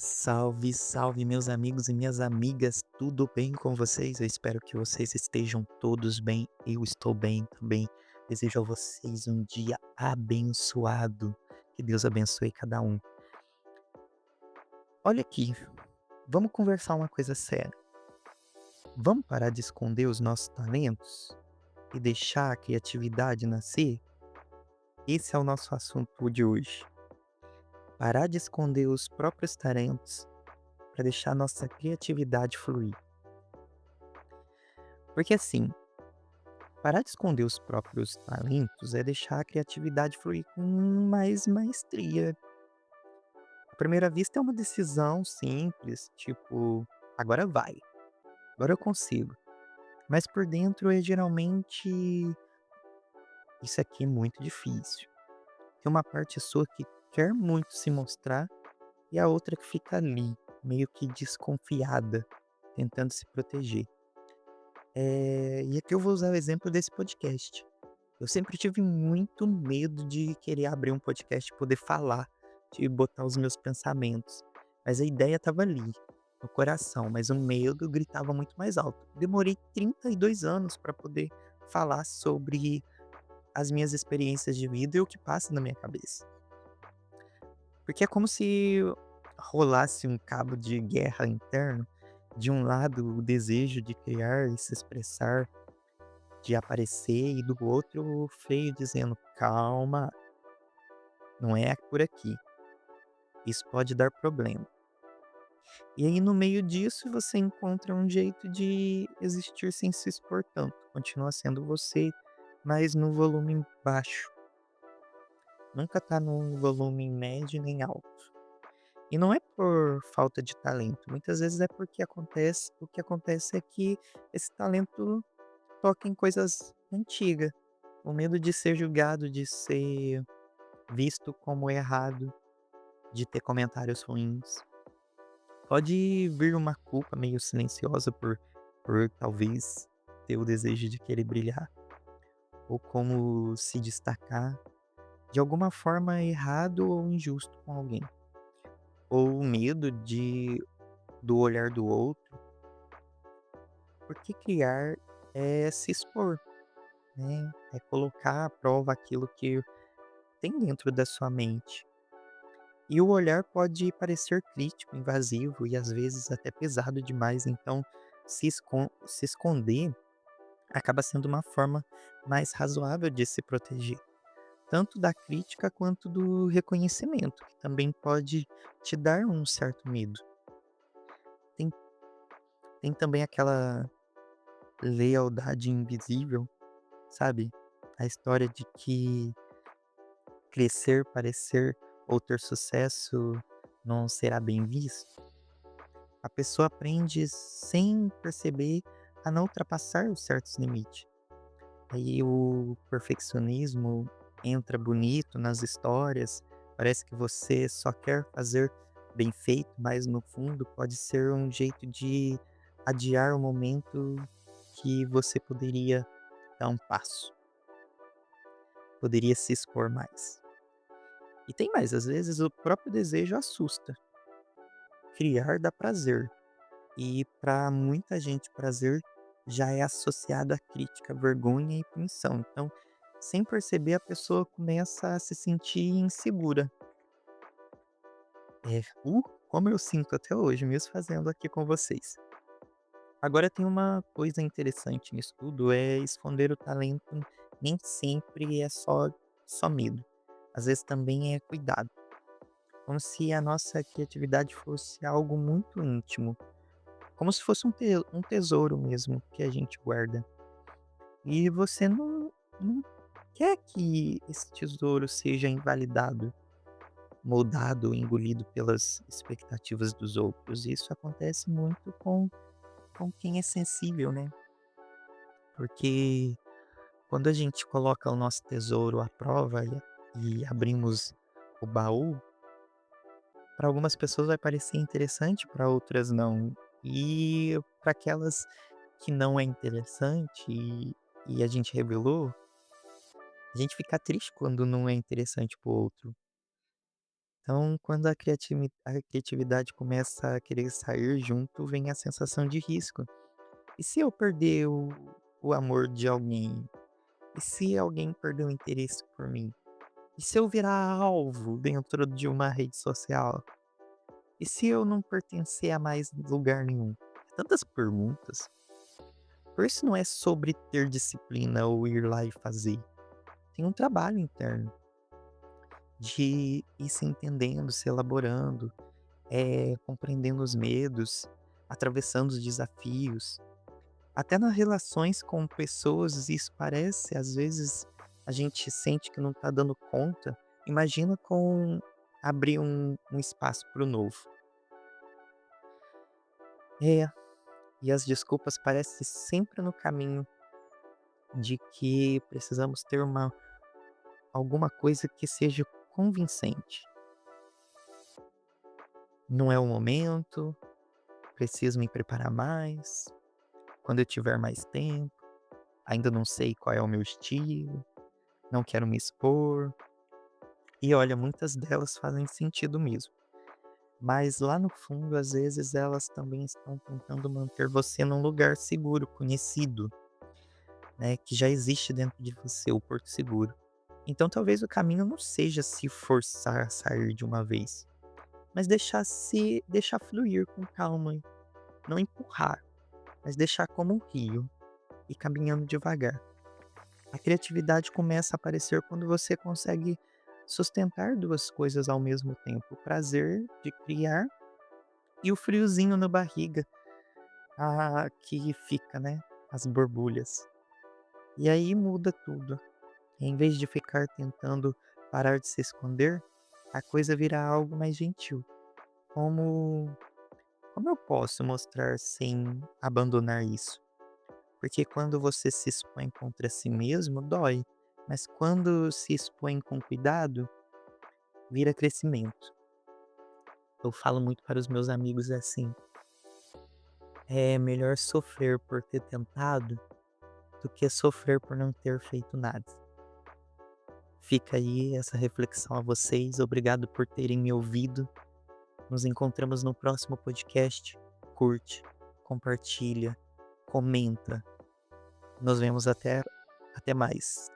Salve, salve, meus amigos e minhas amigas, tudo bem com vocês? Eu espero que vocês estejam todos bem. Eu estou bem também. Desejo a vocês um dia abençoado. Que Deus abençoe cada um. Olha aqui, vamos conversar uma coisa séria. Vamos parar de esconder os nossos talentos e deixar a criatividade nascer? Esse é o nosso assunto de hoje. Parar de esconder os próprios talentos para deixar a nossa criatividade fluir. Porque assim, parar de esconder os próprios talentos é deixar a criatividade fluir com mais maestria. À primeira vista é uma decisão simples, tipo, agora vai, agora eu consigo. Mas por dentro é geralmente isso aqui é muito difícil. Tem uma parte sua que quer muito se mostrar e a outra que fica ali, meio que desconfiada, tentando se proteger. E aqui eu vou usar o exemplo desse podcast. Eu sempre tive muito medo de querer abrir um podcast e poder falar, de botar os meus pensamentos. Mas a ideia estava ali, no coração, mas o medo gritava muito mais alto. Demorei 32 anos para poder falar sobre as minhas experiências de vida e o que passa na minha cabeça. Porque é como se rolasse um cabo de guerra interno. De um lado, o desejo de criar e se expressar, de aparecer, e do outro, o freio dizendo: calma, não é por aqui. Isso pode dar problema. E aí, no meio disso, você encontra um jeito de existir sem se expor tanto. Continua sendo você, mas no volume baixo. Nunca tá num volume médio nem alto. E não é por falta de talento. Muitas vezes é porque o que acontece é que esse talento toca em coisas antigas. O medo de ser julgado, de ser visto como errado, de ter comentários ruins. Pode vir uma culpa meio silenciosa por talvez ter o desejo de querer brilhar, ou como se destacar de alguma forma errado ou injusto com alguém, ou o medo do olhar do outro, porque criar é se expor, né? É colocar à prova aquilo que tem dentro da sua mente. E o olhar pode parecer crítico, invasivo e às vezes até pesado demais, então se esconder acaba sendo uma forma mais razoável de se proteger, tanto da crítica quanto do reconhecimento, que também pode te dar um certo medo. Tem, tem também aquela lealdade invisível, sabe? A história de que crescer, parecer ou ter sucesso não será bem visto. A pessoa aprende sem perceber a não ultrapassar os certos limites. Aí o perfeccionismo entra bonito nas histórias, parece que você só quer fazer bem feito, mas no fundo pode ser um jeito de adiar o momento que você poderia dar um passo, poderia se expor mais. E tem mais, às vezes o próprio desejo assusta. Criar dá prazer, e para muita gente prazer já é associado à crítica, vergonha e punição. Então, sem perceber, a pessoa começa a se sentir insegura. Como eu sinto até hoje, mesmo fazendo aqui com vocês. Agora tem uma coisa interessante nisso tudo, é esconder o talento nem sempre é só medo. Às vezes também é cuidado. Como se a nossa criatividade fosse algo muito íntimo. Como se fosse um tesouro mesmo que a gente guarda. E você não quer que esse tesouro seja invalidado, moldado ou engolido pelas expectativas dos outros. Isso acontece muito com quem é sensível, né? Porque quando a gente coloca o nosso tesouro à prova e abrimos o baú, para algumas pessoas vai parecer interessante, para outras não. E para aquelas que não é interessante e a gente revelou, a gente fica triste quando não é interessante para o outro. Então, quando a criatividade começa a querer sair junto, vem a sensação de risco. E se eu perder o amor de alguém? E se alguém perder o interesse por mim? E se eu virar alvo dentro de uma rede social? E se eu não pertencer a mais lugar nenhum? Tantas perguntas. Por isso não é sobre ter disciplina ou ir lá e fazer. Tem um trabalho interno de ir se entendendo, se elaborando, compreendendo os medos, atravessando os desafios. Até nas relações com pessoas, isso parece, às vezes, a gente sente que não está dando conta. Imagina com abrir um espaço para o novo. É, e as desculpas parecem sempre no caminho de que precisamos ter alguma coisa que seja convincente. Não é o momento, preciso me preparar mais, quando eu tiver mais tempo, ainda não sei qual é o meu estilo, não quero me expor. E olha, muitas delas fazem sentido mesmo. Mas lá no fundo, às vezes, elas também estão tentando manter você num lugar seguro, conhecido, né? Que já existe dentro de você, o porto seguro. Então talvez o caminho não seja se forçar a sair de uma vez, mas deixar fluir com calma, não empurrar, mas deixar como um rio e caminhando devagar. A criatividade começa a aparecer quando você consegue sustentar duas coisas ao mesmo tempo: o prazer de criar e o friozinho na barriga, que fica, né? As borbulhas. E aí muda tudo. Em vez de ficar tentando parar de se esconder, a coisa vira algo mais gentil. Como, como eu posso mostrar sem abandonar isso? Porque quando você se expõe contra si mesmo, dói. Mas quando se expõe com cuidado, vira crescimento. Eu falo muito para os meus amigos assim: é melhor sofrer por ter tentado do que sofrer por não ter feito nada. Fica aí essa reflexão a vocês. Obrigado por terem me ouvido. Nos encontramos no próximo podcast. Curte, compartilha, comenta. Nos vemos até mais.